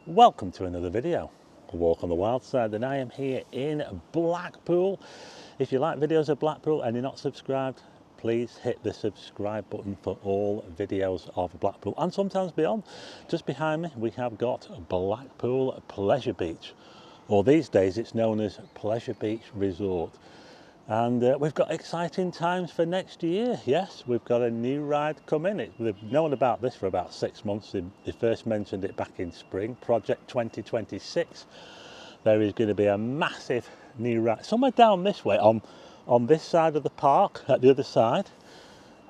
Welcome to another video, A Walk on the Wild Side, and I am here in Blackpool. If you like videos of Blackpool and you're not subscribed, please hit the subscribe button for all videos of Blackpool and sometimes beyond. Just behind me we have got Blackpool Pleasure Beach, or these days it's known as Pleasure Beach Resort. And we've got exciting times for next year. Yes, we've got a new ride coming. We've known about this for about 6 months. They first mentioned it back in spring, Project 2026. There is going to be a massive new ride, somewhere down this way, on this side of the park, at the other side.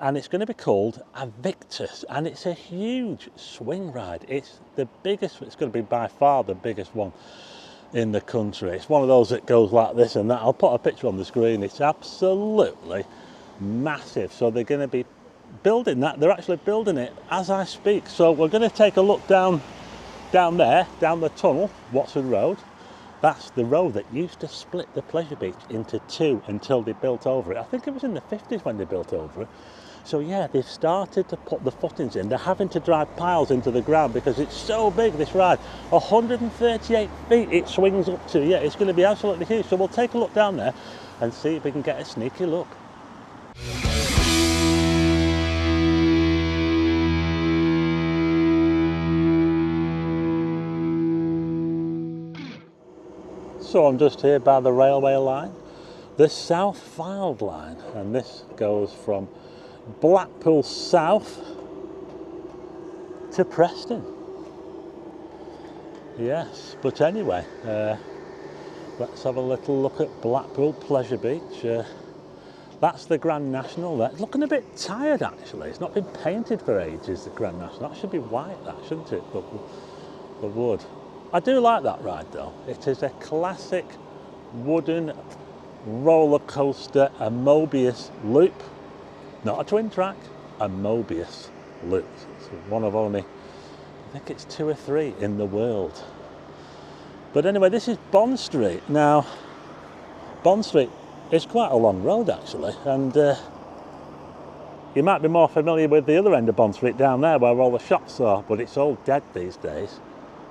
And it's going to be called Aviktas, and it's a huge swing ride. It's the biggest, it's going to be by far the biggest one in the country. It's one of those that goes like this and that. I'll put a picture on the screen. It's absolutely massive. So they're going to be building that. They're actually building it as I speak. So we're going to take a look down there, down the tunnel, Watson Road. That's the road that used to split the Pleasure Beach into two until they built over it. I think it was in the 50s when they built over it. So yeah, they've started to put the footings in. They're having to drive piles into the ground because it's so big, this ride. 138 feet it swings up to. Yeah, it's going to be absolutely huge. So we'll take a look down there and see if we can get a sneaky look. So I'm just here by the railway line, the South Fylde line, and this goes from Blackpool South to Preston. Yes, but anyway, let's have a little look at Blackpool Pleasure Beach. That's the Grand National there. It's looking a bit tired actually. It's not been painted for ages, the Grand National. That should be white, that, shouldn't it? But the wood. I do like that ride though. It is a classic wooden roller coaster, a Mobius loop. Not a twin track, a Mobius loop. It's one of only, I think it's 2 or 3 in the world. But anyway, this is Bond Street. Now, Bond Street is quite a long road actually, and you might be more familiar with the other end of Bond Street down there where all the shops are, but it's all dead these days.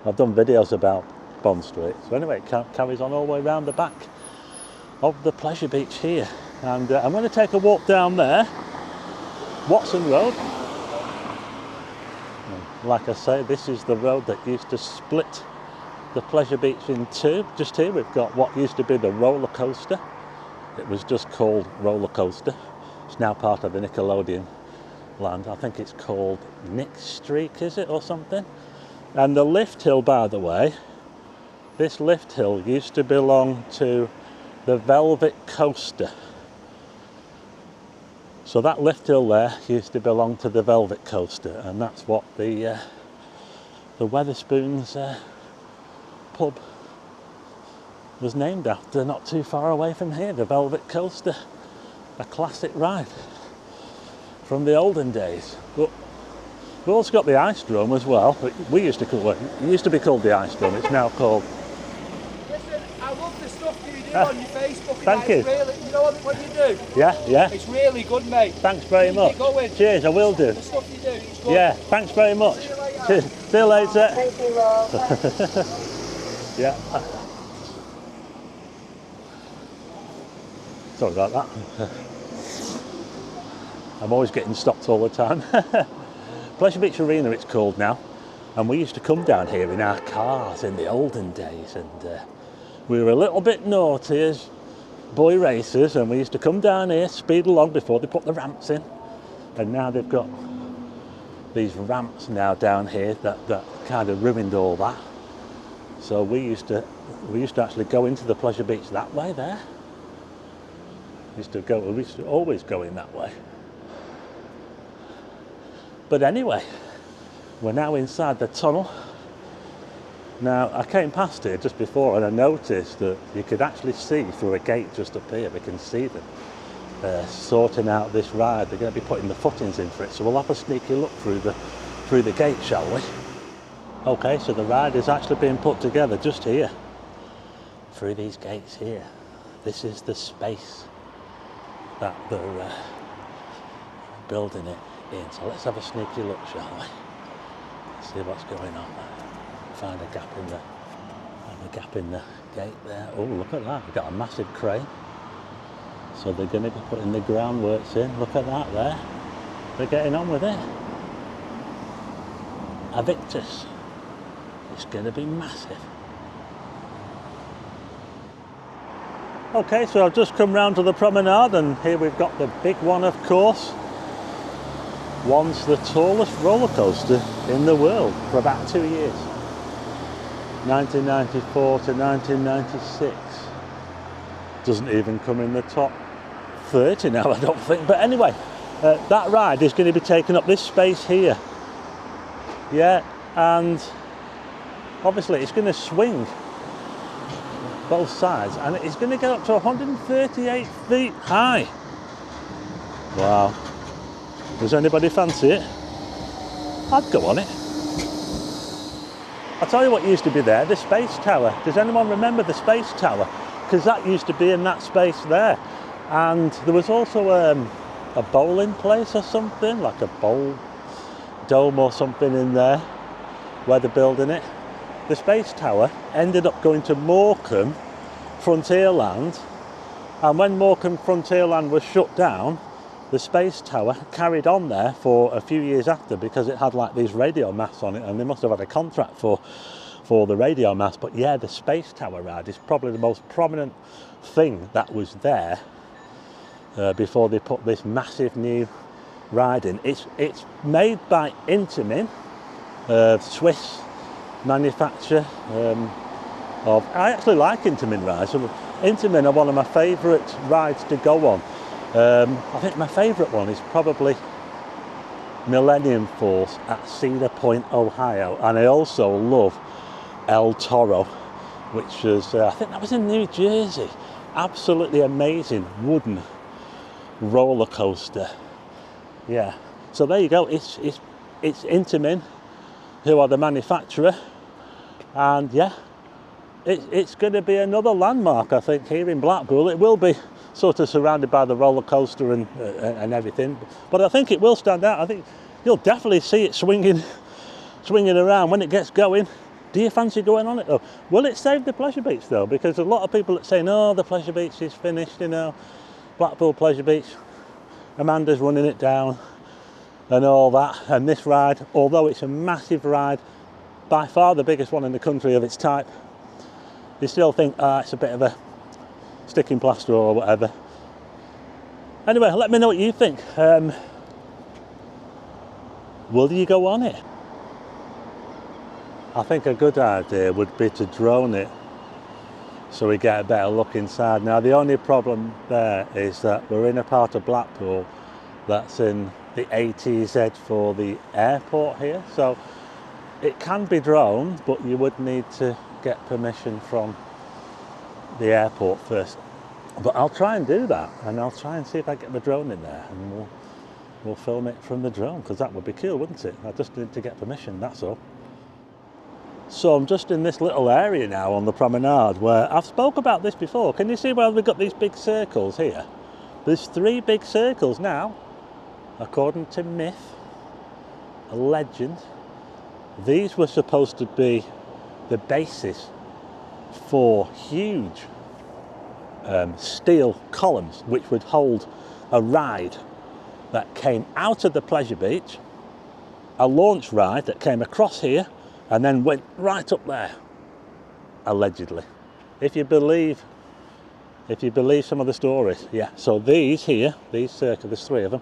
I've done videos about Bond Street. So anyway, it carries on all the way around the back of the Pleasure Beach here. And I'm going to take a walk down there, Watson Road. And like I say, this is the road that used to split the Pleasure Beach in two. Just here we've got what used to be the roller coaster. It was just called Roller Coaster. It's now part of the Nickelodeon land. I think it's called Nick Streak, is it, or something? And the lift hill, by the way, this lift hill used to belong to the Velvet Coaster. So that lift hill there used to belong to the Velvet Coaster, and that's what the Wetherspoons pub was named after, not too far away from here, the Velvet Coaster. A classic ride from the olden days. But we've also got the Ice Drum as well. We used to call it, used to be called the Ice Drum, it's now called... Listen, I love the stuff you do on your Facebook. Thank you. Really, you know what you do? Yeah. It's really good, mate. Thanks very much. Keep going. Cheers, I will do. The stuff you do, it's good. Yeah, thanks very much. See you later. See you later. Thank you, Rob. Yeah. Sorry about that. I'm always getting stopped all the time. Pleasure Beach Arena it's called now, and we used to come down here in our cars in the olden days, and we were a little bit naughty as boy racers, and we used to come down here, speed along before they put the ramps in, and now they've got these ramps now down here that kind of ruined all that. So we used to actually go into the Pleasure Beach that way there. We used to always go in that way. But anyway, we're now inside the tunnel. Now, I came past here just before and I noticed that you could actually see through a gate just up here. We can see them sorting out this ride. They're going to be putting the footings in for it. So we'll have a sneaky look through the gate, shall we? Okay, so the ride is actually being put together just here. Through these gates here. This is the space that they're building it in. So let's have a sneaky look, shall we? See what's going on there. find a gap in the gate there. Oh, look at that, we've got a massive crane. So they're going to be putting the groundworks in. Look at that there. They're getting on with it. Aviktas. It's going to be massive. Okay, so I've just come round to the promenade, and here we've got the big one, of course. Once the tallest roller coaster in the world for about 2 years. 1994 to 1996. Doesn't even come in the top 30 now, I don't think. But anyway, that ride is going to be taking up this space here. Yeah, and obviously it's going to swing both sides, and it's going to get up to 138 feet high. Wow. Does anybody fancy it? I'd go on it. I'll tell you what used to be there, the space tower. Does anyone remember the space tower? Because that used to be in that space there. And there was also a bowling place or something, like a bowl dome or something in there where they're building it. The space tower ended up going to Morecambe Frontierland, and when Morecambe Frontierland was shut down, the space tower carried on there for a few years after, because it had like these radio masts on it, and they must have had a contract for the radio masts. But yeah, the space tower ride is probably the most prominent thing that was there before they put this massive new ride in. It's made by Intamin, Swiss manufacturer I actually like Intamin rides. Intamin are one of my favourite rides to go on. I think my favourite one is probably Millennium Force at Cedar Point, Ohio, and I also love El Toro, which is I think that was in New Jersey. Absolutely amazing wooden roller coaster. Yeah, so there you go. It's Intamin who are the manufacturer, and yeah, it's going to be another landmark, I think, here in Blackpool. It will be sort of surrounded by the roller coaster and everything, but I think it will stand out. I think you'll definitely see it swinging around when it gets going. Do you fancy going on it though? Will it save the Pleasure Beach though? Because a lot of people are saying, oh, the Pleasure Beach is finished, you know, Blackpool Pleasure Beach, Amanda's running it down and all that. And this ride, although it's a massive ride, by far the biggest one in the country of its type, you still think, it's a bit of a sticking plaster or whatever. Anyway, let me know what you think. Will you go on it? I think a good idea would be to drone it so we get a better look inside. Now, the only problem there is that we're in a part of Blackpool that's in the ATZ for the airport here, so it can be droned, but you would need to get permission from the airport first. But I'll try and do that, and I'll try and see if I get the drone in there, and we'll film it from the drone, because that would be cool, wouldn't it? I just need to get permission, that's all. So I'm just in this little area now on the promenade where I've spoke about this before. Can you see where we've got these big circles here? There's 3 big circles now, according to myth, a legend. These were supposed to be the basis for huge steel columns which would hold a ride that came out of the Pleasure Beach, a launch ride that came across here and then went right up there, allegedly. If you believe some of the stories, yeah. So these here, these circles, there's 3 of them,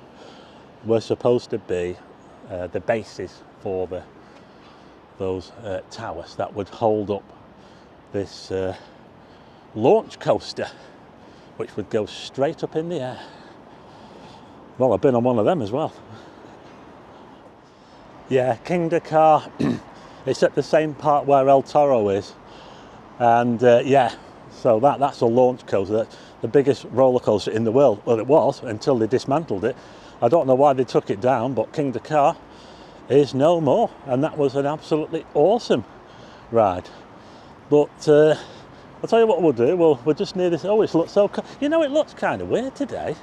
were supposed to be the basis for those towers that would hold up this launch coaster, which would go straight up in the air. Well, I've been on one of them as well. Yeah, King Dakar. It's at the same part where El Toro is, and yeah, so that's a launch coaster, the biggest roller coaster in the world. Well, it was until they dismantled it. I don't know why they took it down, but King Dakar is no more, and that was an absolutely awesome ride. But I'll tell you what we'll do. We're just near this. Oh, it looks so. You know, it looks kind of weird today.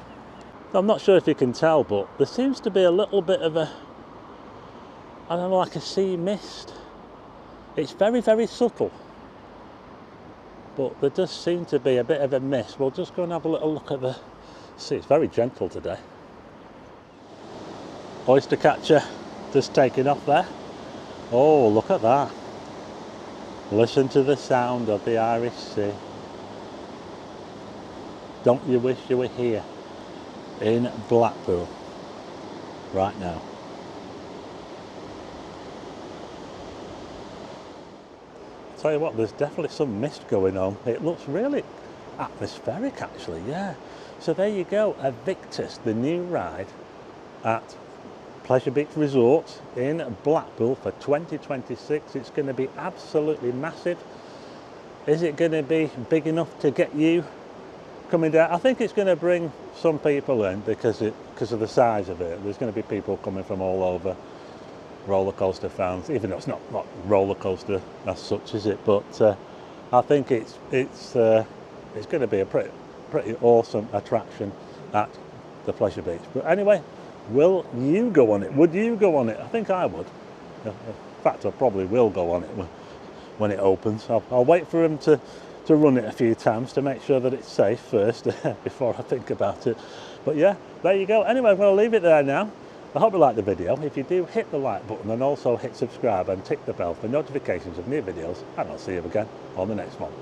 I'm not sure if you can tell, but there seems to be a little bit of a, I don't know, like a sea mist It's very, very subtle, but there does seem to be a bit of a mist. We'll just go and have a little look at the sea. It's very gentle today. Oyster catcher just taking off there. Oh, look at that. Listen to the sound of the Irish Sea. Don't you wish you were here in Blackpool right now? Tell you what, there's definitely some mist going on. It looks really atmospheric actually, yeah. So there you go, Aviktas, the new ride at Pleasure Beach Resort in Blackpool for 2026. It's going to be absolutely massive. Is it going to be big enough to get you coming down? I think it's going to bring some people in because of the size of it. There's going to be people coming from all over, roller coaster fans, even though it's not roller coaster as such, is it? But I think it's going to be a pretty awesome attraction at the Pleasure Beach. But anyway, will you go on it? Would you go on it? I think I would. In fact, I probably will go on it when it opens. I'll wait for him to run it a few times to make sure that it's safe first before I think about it. But yeah, there you go. Anyway, I'm going to leave it there now. I hope you liked the video. If you do, hit the like button and also hit subscribe and tick the bell for notifications of new videos, and I'll see you again on the next one.